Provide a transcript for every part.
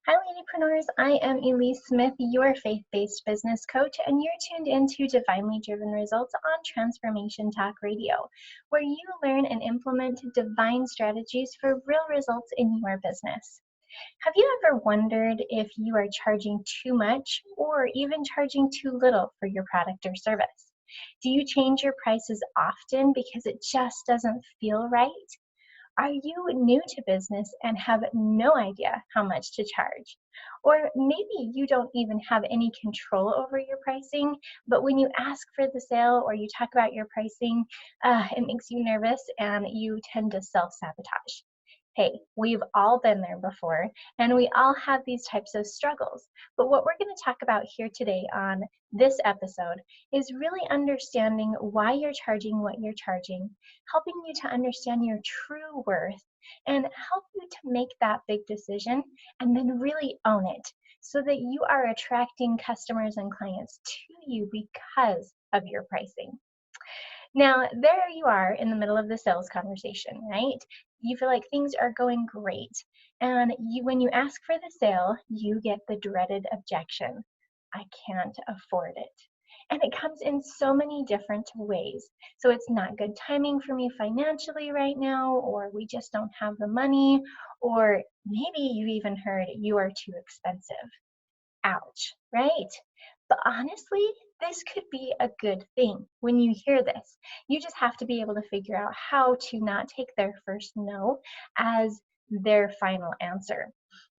Hi, Ladypreneurs. I am Elise Smith, your faith-based business coach, and you're tuned into Divinely Driven Results on Transformation Talk Radio, where you learn and implement divine strategies for real results in your business. Have you ever wondered if you are charging too much or even charging too little for your product or service? Do you change your prices often because it just doesn't feel right? Are you new to business and have no idea how much to charge? Or maybe you don't even have any control over your pricing, but when you ask for the sale or you talk about your pricing, it makes you nervous and you tend to self-sabotage. Hey, we've all been there before, and we all have these types of struggles. But what we're going to talk about here today on this episode is really understanding why you're charging what you're charging, helping you to understand your true worth, and help you to make that big decision and then really own it so that you are attracting customers and clients to you because of your pricing. Now, there you are in the middle of the sales conversation, right? You feel like things are going great. And when you ask for the sale, you get the dreaded objection. I can't afford it. And it comes in so many different ways. So it's not good timing for me financially right now, or we just don't have the money, or maybe you even heard you are too expensive. Ouch, right? But honestly, this could be a good thing when you hear this. You just have to be able to figure out how to not take their first no as their final answer.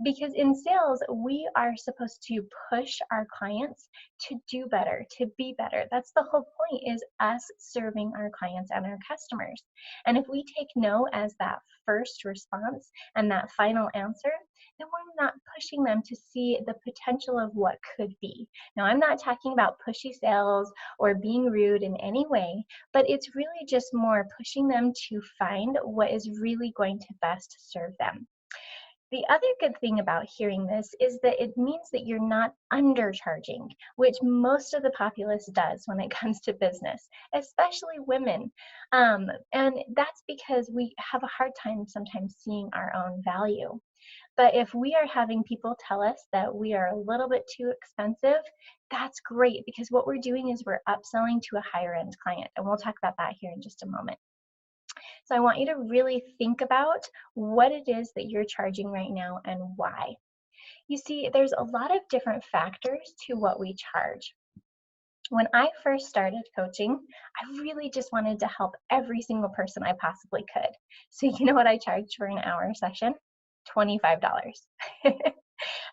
Because in sales, we are supposed to push our clients to do better, to be better. That's the whole point, is us serving our clients and our customers. And if we take no as that first response and that final answer, then we're not pushing them to see the potential of what could be. Now, I'm not talking about pushy sales or being rude in any way, but it's really just more pushing them to find what is really going to best serve them. The other good thing about hearing this is that it means that you're not undercharging, which most of the populace does when it comes to business, especially women. And that's because we have a hard time sometimes seeing our own value. But if we are having people tell us that we are a little bit too expensive, that's great, because what we're doing is we're upselling to a higher end client. And we'll talk about that here in just a moment. So I want you to really think about what it is that you're charging right now and why. You see, there's a lot of different factors to what we charge. When I first started coaching, I really just wanted to help every single person I possibly could. So you know what I charged for an hour session? $25.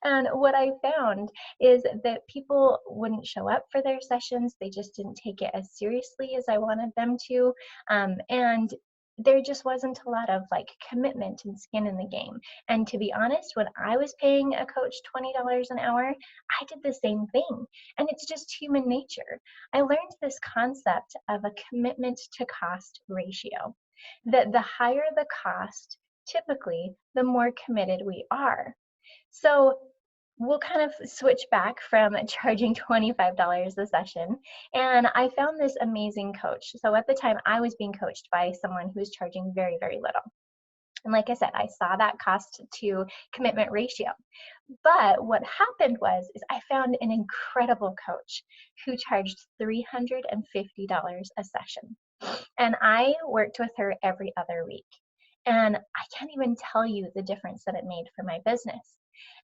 And what I found is that people wouldn't show up for their sessions. They just didn't take it as seriously as I wanted them to. And there just wasn't a lot of commitment and skin in the game. And to be honest, when I was paying a coach $20 an hour, I did the same thing. And it's just human nature. I learned this concept of a commitment to cost ratio, that the higher the cost, typically, the more committed we are. So we'll kind of switch back from charging $25 a session. And I found this amazing coach. So at the time, I was being coached by someone who was charging very, very little. And like I said, I saw that cost to commitment ratio. But what happened is I found an incredible coach who charged $350 a session. And I worked with her every other week. And I can't even tell you the difference that it made for my business.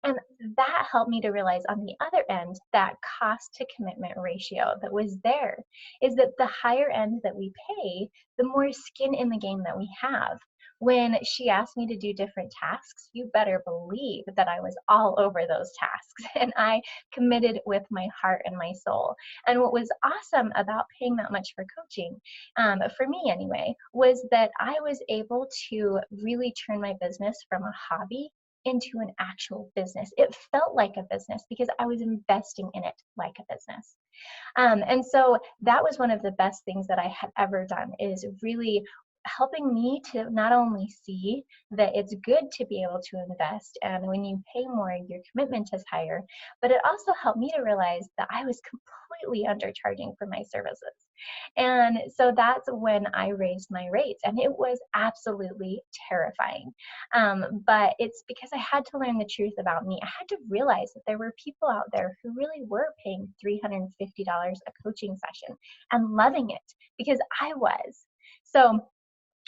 And that helped me to realize on the other end, that cost to commitment ratio that was there is that the higher end that we pay, the more skin in the game that we have. When she asked me to do different tasks, you better believe that I was all over those tasks and I committed with my heart and my soul. And what was awesome about paying that much for coaching, for me anyway, was that I was able to really turn my business from a hobby into an actual business. It felt like a business because I was investing in it like a business. And so that was one of the best things that I had ever done, is really helping me to not only see that it's good to be able to invest, and when you pay more, your commitment is higher, but it also helped me to realize that I was completely undercharging for my services. And so that's when I raised my rates, and it was absolutely terrifying. But it's because I had to learn the truth about me. I had to realize that there were people out there who really were paying $350 a coaching session and loving it because I was. So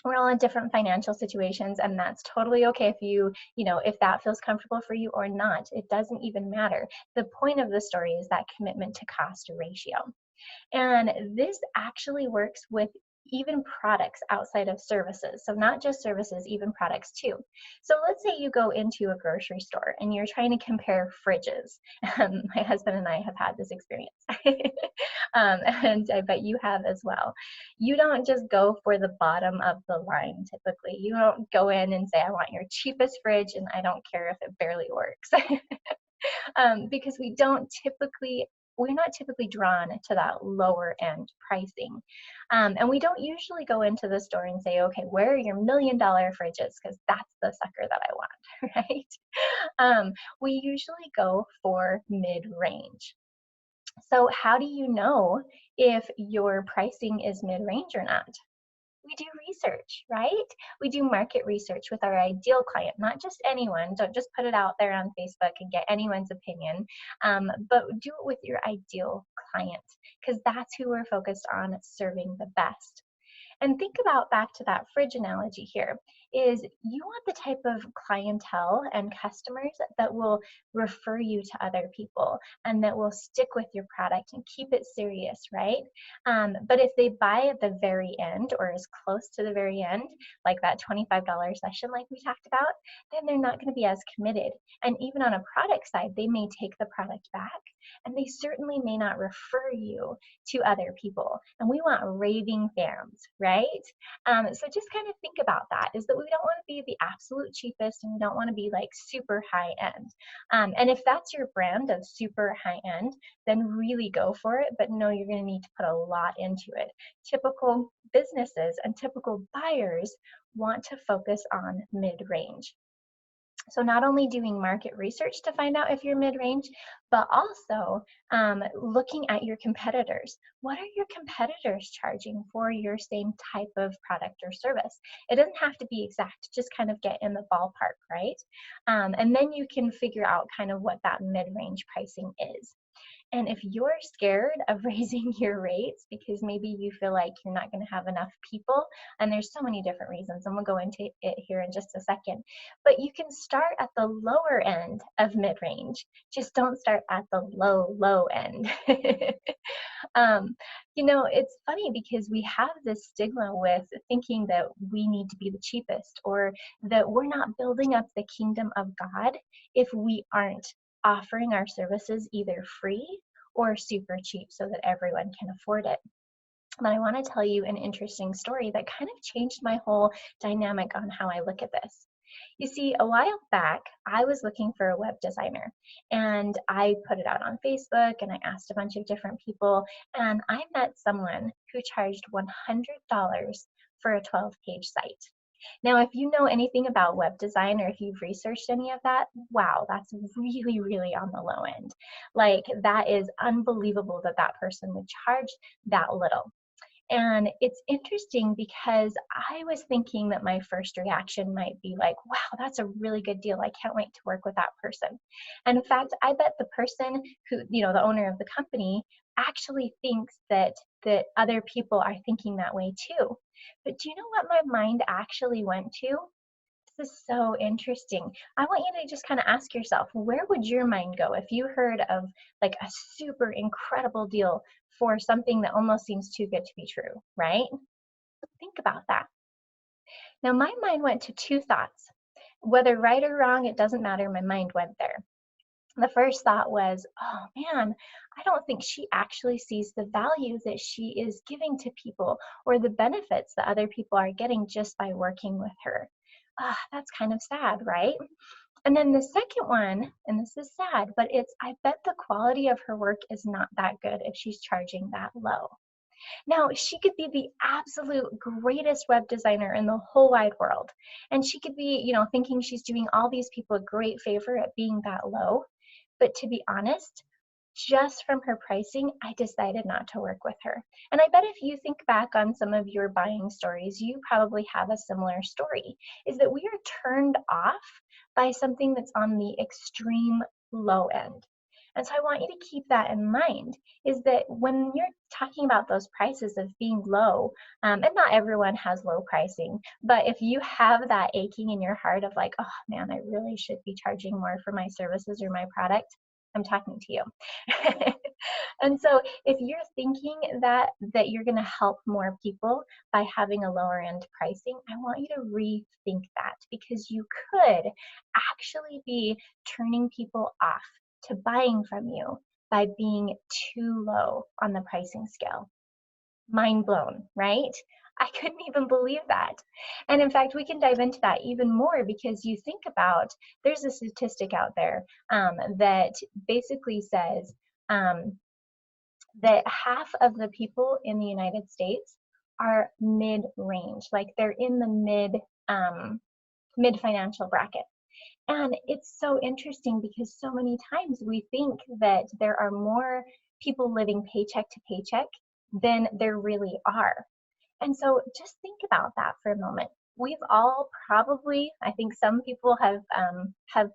we're all in different financial situations, and that's totally okay if if that feels comfortable for you or not. It doesn't even matter. The point of the story is that commitment to cost ratio. And this actually works with even products outside of services. So not just services, even products too. So let's say you go into a grocery store and you're trying to compare fridges. My husband and I have had this experience. And I bet you have as well. You don't just go for the bottom of the line typically. You don't go in and say, I want your cheapest fridge and I don't care if it barely works. Because we're not typically drawn to that lower end pricing. And we don't usually go into the store and say, okay, where are your $1 million fridges? Because that's the sucker that I want, right? We usually go for mid-range. So how do you know if your pricing is mid-range or not? We do research, right? We do market research with our ideal client, not just anyone. Don't just put it out there on Facebook and get anyone's opinion, but do it with your ideal client because that's who we're focused on serving the best. And think about back to that fridge analogy here is you want the type of clientele and customers that will refer you to other people and that will stick with your product and keep it serious, right? But if they buy at the very end or as close to the very end, like that $25 session like we talked about, then they're not going to be as committed. And even on a product side, they may take the product back and they certainly may not refer you to other people. And we want raving fans, right? So just kind of think about that, is that we don't want to be the absolute cheapest and we don't want to be like super high end. And if that's your brand of super high end, then really go for it, but know you're going to need to put a lot into it. Typical businesses and typical buyers want to focus on mid-range. So not only doing market research to find out if you're mid-range, but also looking at your competitors. What are your competitors charging for your same type of product or service? It doesn't have to be exact, just kind of get in the ballpark, right? And then you can figure out kind of what that mid-range pricing is. And if you're scared of raising your rates because maybe you feel like you're not going to have enough people, and there's so many different reasons, and we'll go into it here in just a second, but you can start at the lower end of mid-range. Just don't start at the low end. It's funny because we have this stigma with thinking that we need to be the cheapest or that we're not building up the kingdom of God if we aren't offering our services either free or super cheap so that everyone can afford it. But I want to tell you an interesting story that kind of changed my whole dynamic on how I look at this. You see, a while back, I was looking for a web designer and I put it out on Facebook and I asked a bunch of different people and I met someone who charged $100 for a 12-page site. Now, if you know anything about web design or if you've researched any of that, wow, that's really, really on the low end. Like, that is unbelievable that that person would charge that little. And it's interesting because I was thinking that my first reaction might be like, wow, that's a really good deal. I can't wait to work with that person. And in fact, I bet the person who, the owner of the company actually thinks that other people are thinking that way too. But do you know what my mind actually went to? This is so interesting. I want you to just kind of ask yourself, where would your mind go if you heard of like a super incredible deal for something that almost seems too good to be true, right? Think about that. Now, my mind went to two thoughts. Whether right or wrong, it doesn't matter. My mind went there. The first thought was, oh man, I don't think she actually sees the value that she is giving to people or the benefits that other people are getting just by working with her. That's kind of sad, right? And then the second one, and this is sad, but it's, I bet the quality of her work is not that good if she's charging that low. Now, she could be the absolute greatest web designer in the whole wide world. And she could be, thinking she's doing all these people a great favor at being that low. But to be honest, just from her pricing, I decided not to work with her. And I bet if you think back on some of your buying stories, you probably have a similar story, is that we are turned off by something that's on the extreme low end. And so I want you to keep that in mind, is that when you're talking about those prices of being low, and not everyone has low pricing, but if you have that aching in your heart of like, oh man, I really should be charging more for my services or my product, I'm talking to you. And so if you're thinking that you're going to help more people by having a lower end pricing, I want you to rethink that, because you could actually be turning people off to buying from you by being too low on the pricing scale. Mind blown, right? I couldn't even believe that. And in fact, we can dive into that even more, because you think about, there's a statistic out there that basically says that half of the people in the United States are mid-range, like they're in the mid financial bracket. And it's so interesting, because so many times we think that there are more people living paycheck to paycheck than there really are. And so just think about that for a moment. We've all probably, I think some people have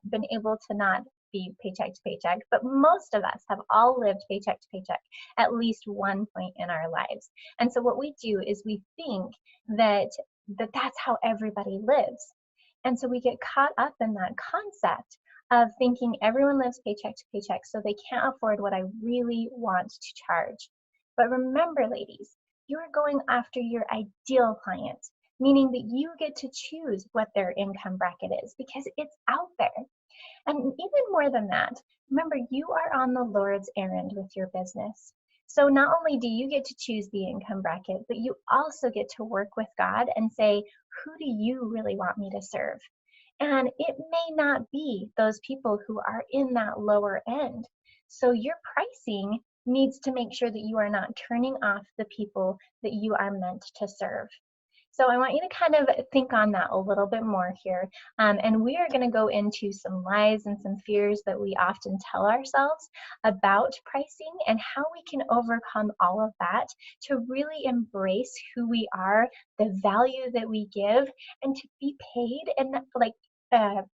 been able to not be paycheck to paycheck, but most of us have all lived paycheck to paycheck at least one point in our lives. And so what we do is we think that that's how everybody lives. And so we get caught up in that concept of thinking everyone lives paycheck to paycheck, so they can't afford what I really want to charge. But remember, ladies, you are going after your ideal client, meaning that you get to choose what their income bracket is, because it's out there. And even more than that, remember, you are on the Lord's errand with your business. So not only do you get to choose the income bracket, but you also get to work with God and say, who do you really want me to serve? And it may not be those people who are in that lower end. So your pricing needs to make sure that you are not turning off the people that you are meant to serve. So I want you to kind of think on that a little bit more here. And we are going to go into some lies and some fears that we often tell ourselves about pricing, and how we can overcome all of that to really embrace who we are, the value that we give, and to be paid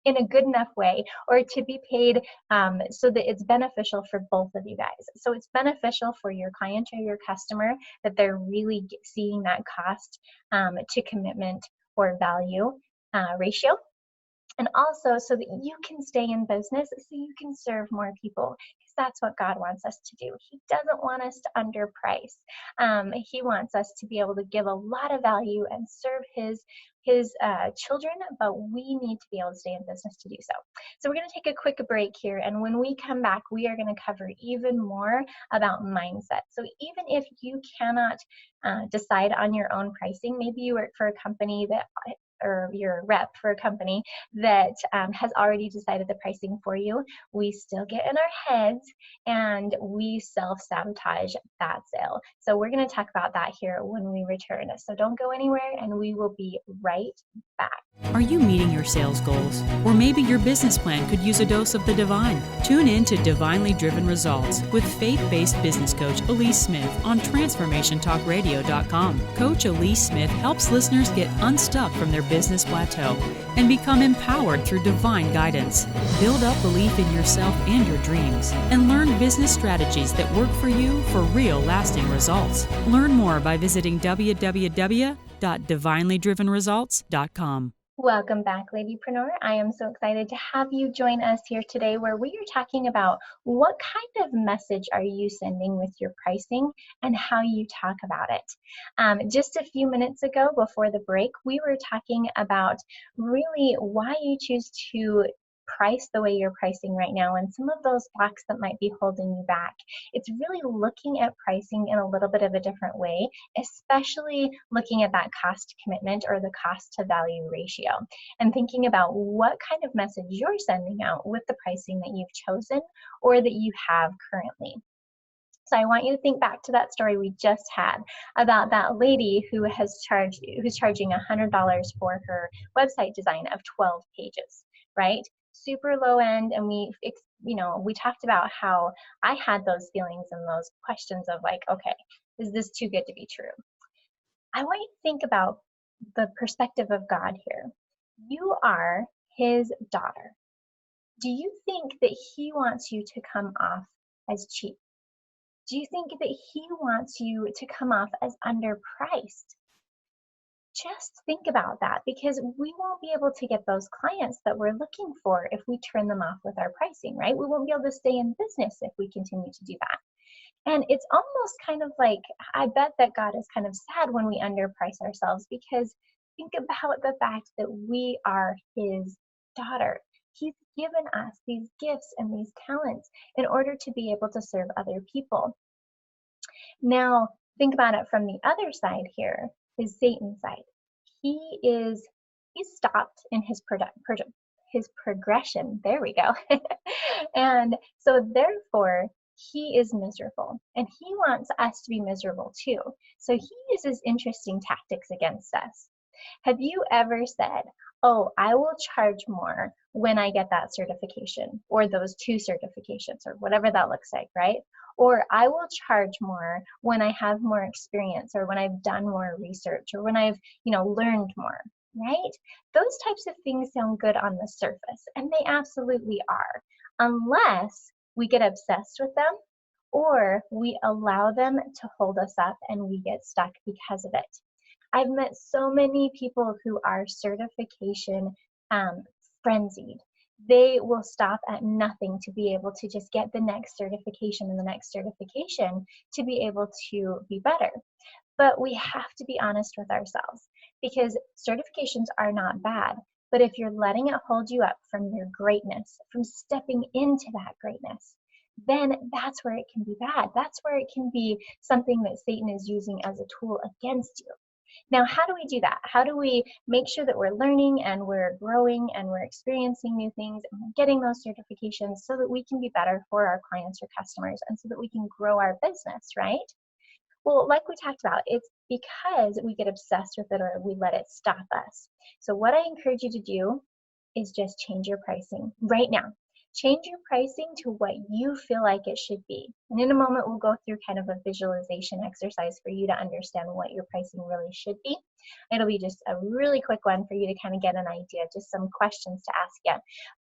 in a good enough way, or to be paid so that it's beneficial for both of you guys. So it's beneficial for your client or your customer, that they're really seeing that cost to commitment or value ratio. And also so that you can stay in business, so you can serve more people, because that's what God wants us to do. He doesn't want us to underprice. He wants us to be able to give a lot of value and serve his children, but we need to be able to stay in business to do so. So we're going to take a quick break here, and when we come back, we are going to cover even more about mindset. So even if you cannot decide on your own pricing, maybe you work for a company that, or you're a rep for a company that has already decided the pricing for you, we still get in our heads and we self-sabotage that sale. So we're going to talk about that here when we return. So don't go anywhere, and we will be right back. Are you meeting your sales goals? Or maybe your business plan could use a dose of the divine? Tune in to Divinely Driven Results with faith-based business coach Elise Smith on TransformationTalkRadio.com. Coach Elise Smith helps listeners get unstuck from their business plateau and become empowered through divine guidance. Build up belief in yourself and your dreams, and learn business strategies that work for you for real lasting results. Learn more by visiting www.divinelydrivenresults.com. Welcome back, Ladypreneur. I am so excited to have you join us here today, where we are talking about what kind of message are you sending with your pricing and how you talk about it. Just a few minutes ago before the break, we were talking about really why you choose to price the way you're pricing right now, and some of those blocks that might be holding you back. It's really looking at pricing in a little bit of a different way, especially looking at that cost commitment or the cost to value ratio, and thinking about what kind of message you're sending out with the pricing that you've chosen or that you have currently. So I want you to think back to that story we just had about that lady who's charging $100 for her website design of 12 pages, right? Super low end. And we talked about how I had those feelings and those questions of like, okay, is this too good to be true? I want you to think about the perspective of God here. You are his daughter. Do you think that he wants you to come off as cheap? Do you think that he wants you to come off as underpriced? Just think about that, because we won't be able to get those clients that we're looking for if we turn them off with our pricing, right? We won't be able to stay in business if we continue to do that. And it's almost kind of like, I bet that God is kind of sad when we underprice ourselves, because think about the fact that we are his daughter. He's given us these gifts and these talents in order to be able to serve other people. Now, think about it from the other side here, is Satan's side. He's stopped in his progression. There we go. And so therefore, he is miserable, and he wants us to be miserable too. So he uses interesting tactics against us. Have you ever said, oh, I will charge more when I get that certification, or those 2 certifications, or whatever that looks like, right? Or I will charge more when I have more experience, or when I've done more research, or when I've, learned more, right? Those types of things sound good on the surface, and they absolutely are, unless we get obsessed with them, or we allow them to hold us up and we get stuck because of it. I've met so many people who are certification frenzied. They will stop at nothing to be able to just get the next certification and the next certification to be able to be better. But we have to be honest with ourselves, because certifications are not bad. But if you're letting it hold you up from your greatness, from stepping into that greatness, then that's where it can be bad. That's where it can be something that Satan is using as a tool against you. Now, how do we do that? How do we make sure that we're learning and we're growing and we're experiencing new things and we're getting those certifications so that we can be better for our clients or customers, and so that we can grow our business, right? Well, like we talked about, it's because we get obsessed with it, or we let it stop us. So what I encourage you to do is just change your pricing right now. Change your pricing to what you feel like it should be. And in a moment, we'll go through kind of a visualization exercise for you to understand what your pricing really should be. It'll be just a really quick one for you to kind of get an idea, just some questions to ask you.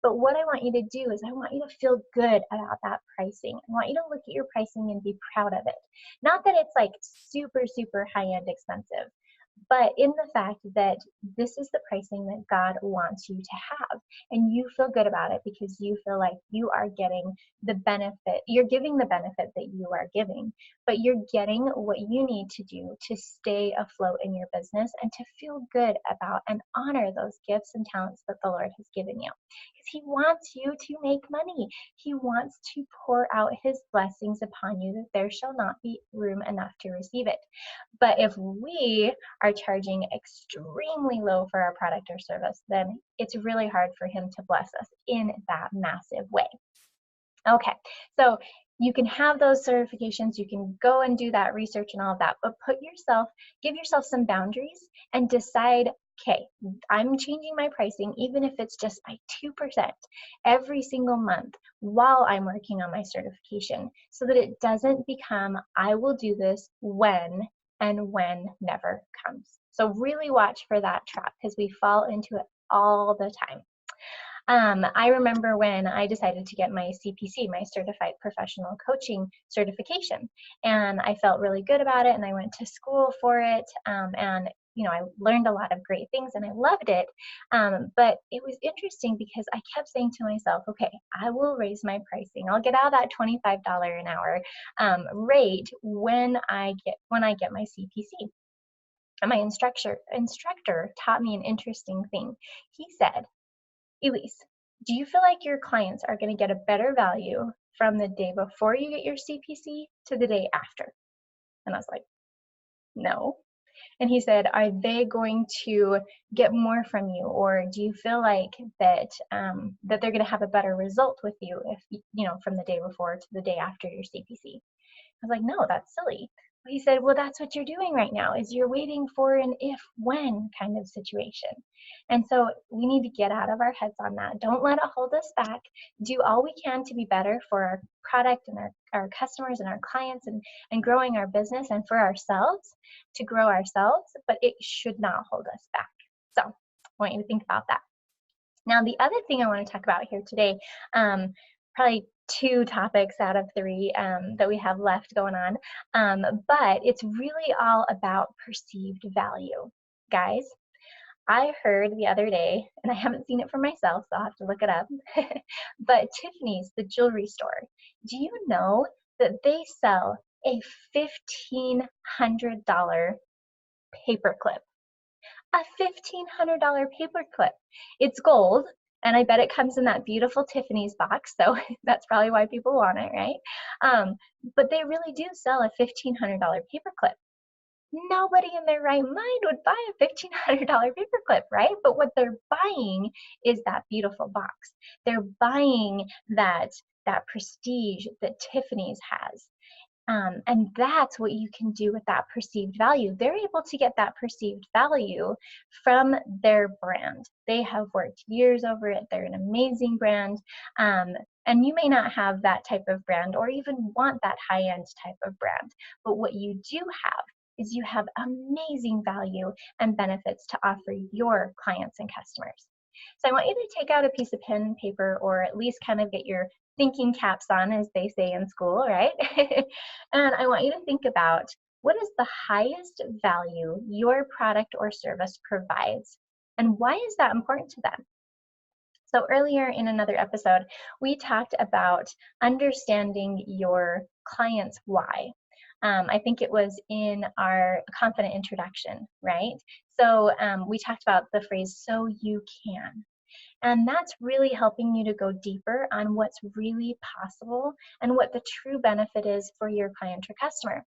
But what I want you to do is I want you to feel good about that pricing. I want you to look at your pricing and be proud of it. Not that it's like super, super high-end expensive, but in the fact that this is the pricing that God wants you to have, and you feel good about it because you feel like you are getting the benefit, you're giving the benefit that you are giving, but you're getting what you need to do to stay afloat in your business and to feel good about and honor those gifts and talents that the Lord has given you. Because he wants you to make money. He wants to pour out his blessings upon you, that there shall not be room enough to receive it. But if we are charging extremely low for our product or service, then it's really hard for him to bless us in that massive way. Okay, so you can have those certifications, you can go and do that research and all of that, but give yourself some boundaries and decide, okay, I'm changing my pricing, even if it's just by 2% every single month while I'm working on my certification, so that it doesn't become, I will do this when, and when never comes. So really watch for that trap, because we fall into it all the time. I remember when I decided to get my CPC, my Certified Professional Coaching certification, and I felt really good about it, and I went to school for it, and I learned a lot of great things and I loved it. But it was interesting because I kept saying to myself, okay, I will raise my pricing. I'll get out of that $25 an hour rate when I get my CPC. And my instructor taught me an interesting thing. He said, Elise, do you feel like your clients are going to get a better value from the day before you get your CPC to the day after? And I was like, no. And he said, are they going to get more from you, or do you feel like that that they're going to have a better result with you if from the day before to the day after your CPC? I was like, no, that's silly. He said, well, that's what you're doing right now, is you're waiting for an if when kind of situation. And so we need to get out of our heads on that. Don't let it hold us back. Do all we can to be better for our product and our customers and our clients, and growing our business, and for ourselves to grow ourselves, but it should not hold us back. So I want you to think about that. Now, the other thing I want to talk about here today, probably 2 topics out of 3 that we have left going on, but it's really all about perceived value. Guys, I heard the other day, and I haven't seen it for myself, so I'll have to look it up, but Tiffany's, the jewelry store, do you know that they sell a $1,500 paperclip? A $1,500 paperclip. It's gold, and I bet it comes in that beautiful Tiffany's box, so that's probably why people want it, right? But they really do sell a $1,500 paperclip. Nobody in their right mind would buy a $1,500 paperclip, right? But what they're buying is that beautiful box. They're buying that prestige that Tiffany's has. And that's what you can do with that perceived value. They're able to get that perceived value from their brand. They have worked years over it. They're an amazing brand. And you may not have that type of brand or even want that high-end type of brand. But what you do have is you have amazing value and benefits to offer your clients and customers. So I want you to take out a piece of pen and paper, or at least kind of get your thinking caps on, as they say in school, right? And I want you to think about, what is the highest value your product or service provides, and why is that important to them? So earlier in another episode, we talked about understanding your client's why. I think it was in our confident introduction, right? So we talked about the phrase, so you can. And that's really helping you to go deeper on what's really possible and what the true benefit is for your client or customer.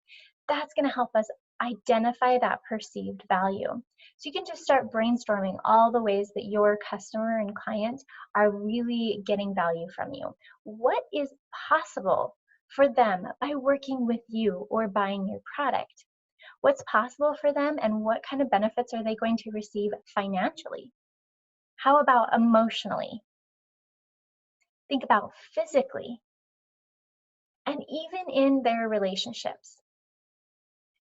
That's going to help us identify that perceived value. So you can just start brainstorming all the ways that your customer and client are really getting value from you. What is possible for them by working with you or buying your product? What's possible for them, and what kind of benefits are they going to receive financially? How about emotionally? Think about physically, and even in their relationships.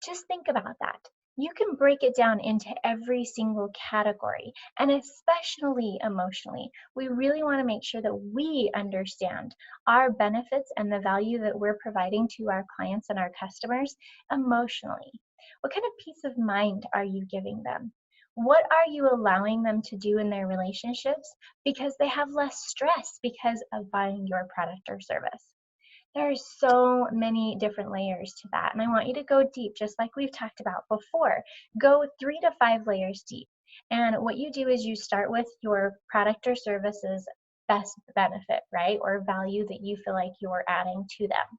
Just think about that. You can break it down into every single category, and especially emotionally. We really want to make sure that we understand our benefits and the value that we're providing to our clients and our customers emotionally. What kind of peace of mind are you giving them? What are you allowing them to do in their relationships because they have less stress because of buying your product or service? There are so many different layers to that, and I want you to go deep, just like we've talked about before. Go 3 to 5 layers deep. And what you do is you start with your product or service's best benefit, right, or value that you feel like you're adding to them.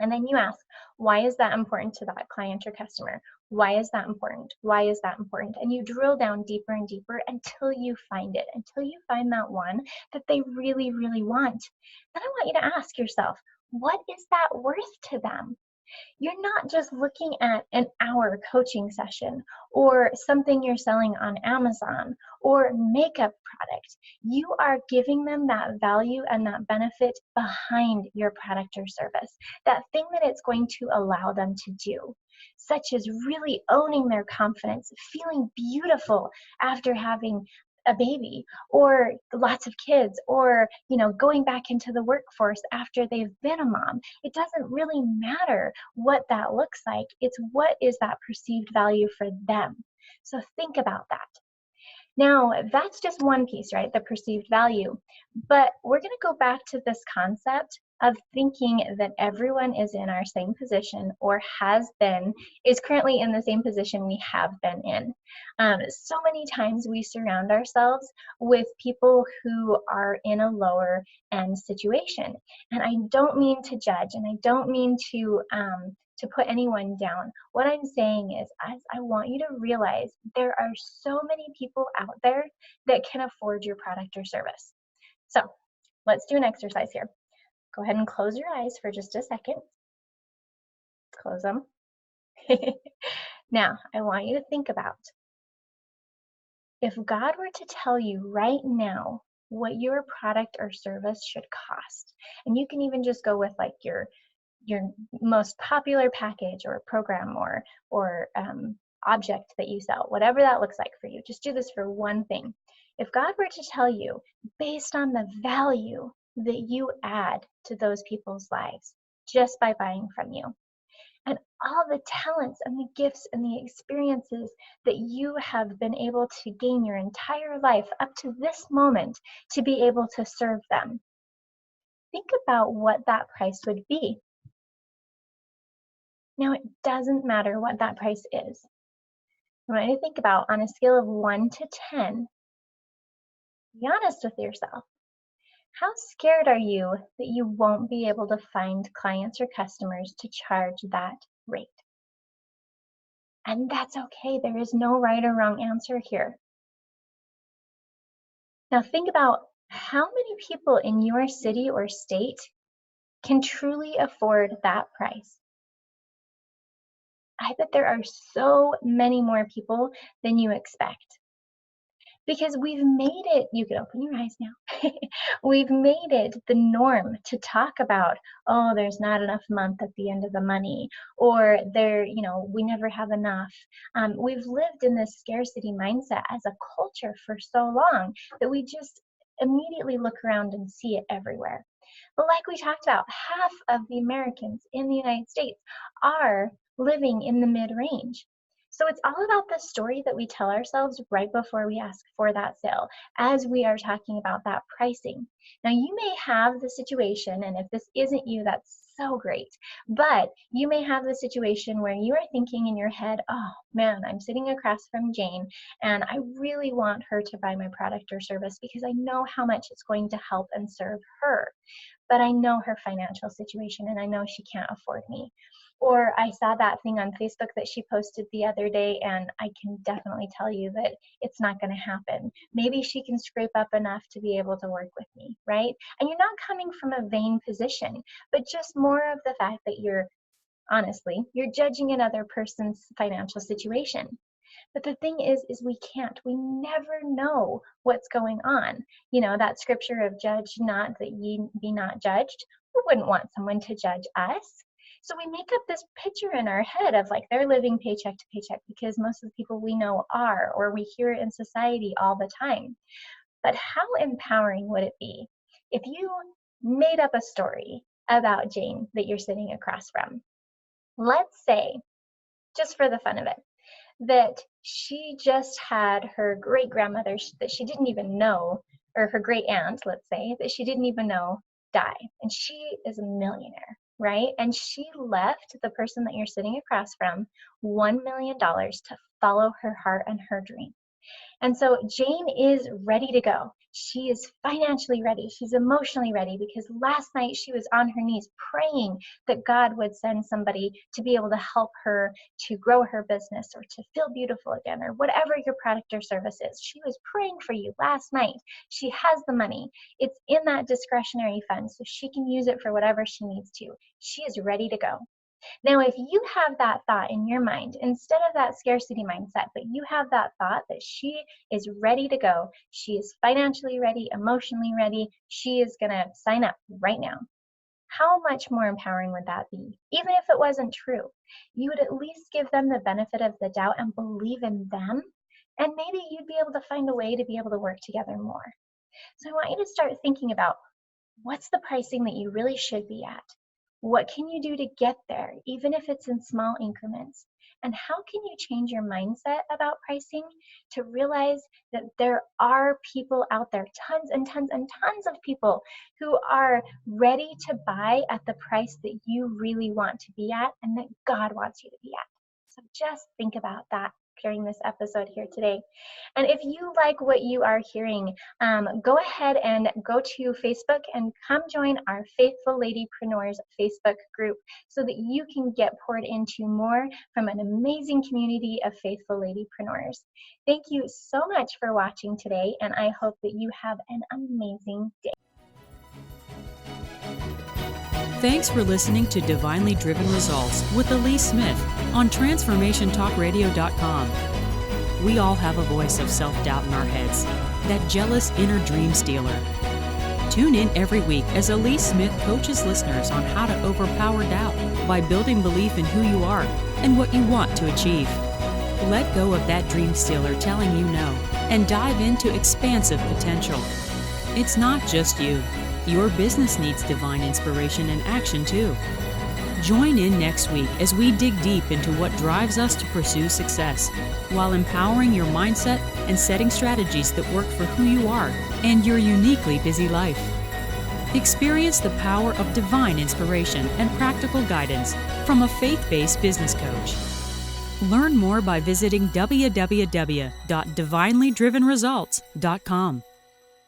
And then you ask, why is that important to that client or customer? Why is that important? Why is that important? And you drill down deeper and deeper until you find it, until you find that one that they really, really want. Then I want you to ask yourself, what is that worth to them? You're not just looking at an hour coaching session or something you're selling on Amazon or makeup product. You are giving them that value and that benefit behind your product or service, that thing that it's going to allow them to do, such as really owning their confidence, feeling beautiful after having a baby or lots of kids, or going back into the workforce after they've been a mom. It doesn't really matter what that looks like. It's what is that perceived value for them. So think about that. Now, that's just one piece, right? The perceived value. But we're going to go back to this concept of thinking that everyone is in our same position or is currently in the same position we have been in. So many times we surround ourselves with people who are in a lower end situation. And I don't mean to judge, and I don't mean to put anyone down. What I'm saying is, I want you to realize there are so many people out there that can afford your product or service. So let's do an exercise here. Go ahead and close your eyes for just a second. Close them. Now, I want you to think about if God were to tell you right now what your product or service should cost, and you can even just go with like your most popular package or program or object that you sell, whatever that looks like for you. Just do this for one thing. If God were to tell you, based on the value that you add to those people's lives just by buying from you, and all the talents and the gifts and the experiences that you have been able to gain your entire life up to this moment to be able to serve them, think about what that price would be. Now, it doesn't matter what that price is. I want you to think about, on a scale of 1 to 10, be honest with yourself. How scared are you that you won't be able to find clients or customers to charge that rate? And that's okay. There is no right or wrong answer here. Now think about how many people in your city or state can truly afford that price. I bet there are so many more people than you expect. Because we've made it, you can open your eyes now. We've made it the norm to talk about, oh, there's not enough month at the end of the money, or we never have enough. We've lived in this scarcity mindset as a culture for so long that we just immediately look around and see it everywhere. But like we talked about, half of the Americans in the United States are living in the mid-range. So it's all about the story that we tell ourselves right before we ask for that sale, as we are talking about that pricing. Now, you may have the situation, and if this isn't you, that's so great, but you may have the situation where you are thinking in your head, oh man, I'm sitting across from Jane, and I really want her to buy my product or service because I know how much it's going to help and serve her. But I know her financial situation, and I know she can't afford me. Or I saw that thing on Facebook that she posted the other day, and I can definitely tell you that it's not going to happen. Maybe she can scrape up enough to be able to work with me, right? And you're not coming from a vain position, but just more of the fact that you're judging another person's financial situation. But the thing is we never know what's going on. You know, that scripture of judge not that ye be not judged. We wouldn't want someone to judge us. So we make up this picture in our head of like they're living paycheck to paycheck because most of the people we know are, or we hear it in society all the time. But how empowering would it be if you made up a story about Jane that you're sitting across from? Let's say, just for the fun of it, that she just had her great grandmother that she didn't even know, or her great aunt, let's say, that she didn't even know die. And she is a millionaire, right? And she left the person that you're sitting across from $1 million to follow her heart and her dream. And so Jane is ready to go. She is financially ready. She's emotionally ready because last night she was on her knees praying that God would send somebody to be able to help her to grow her business or to feel beautiful again or whatever your product or service is. She was praying for you last night. She has the money. It's in that discretionary fund so she can use it for whatever she needs to. She is ready to go. Now, if you have that thought in your mind, instead of that scarcity mindset, but you have that thought that she is ready to go, she is financially ready, emotionally ready, she is going to sign up right now. How much more empowering would that be? Even if it wasn't true, you would at least give them the benefit of the doubt and believe in them, and maybe you'd be able to find a way to be able to work together more. So I want you to start thinking about what's the pricing that you really should be at? What can you do to get there, even if it's in small increments? And how can you change your mindset about pricing to realize that there are people out there, tons and tons and tons of people who are ready to buy at the price that you really want to be at and that God wants you to be at? So just think about that during this episode here today. And if you like what you are hearing, go ahead and go to Facebook and come join our Faithful Ladypreneurs Facebook group so that you can get poured into more from an amazing community of faithful ladypreneurs. Thank you so much for watching today, and I hope that you have an amazing day. Thanks for listening to Divinely Driven Results with Elise Smith on TransformationTalkRadio.com. We all have a voice of self-doubt in our heads, that jealous inner dream stealer. Tune in every week as Elise Smith coaches listeners on how to overpower doubt by building belief in who you are and what you want to achieve. Let go of that dream stealer telling you no and dive into expansive potential. It's not just you. Your business needs divine inspiration and action too. Join in next week as we dig deep into what drives us to pursue success, while empowering your mindset and setting strategies that work for who you are and your uniquely busy life. Experience the power of divine inspiration and practical guidance from a faith-based business coach. Learn more by visiting www.divinelydrivenresults.com.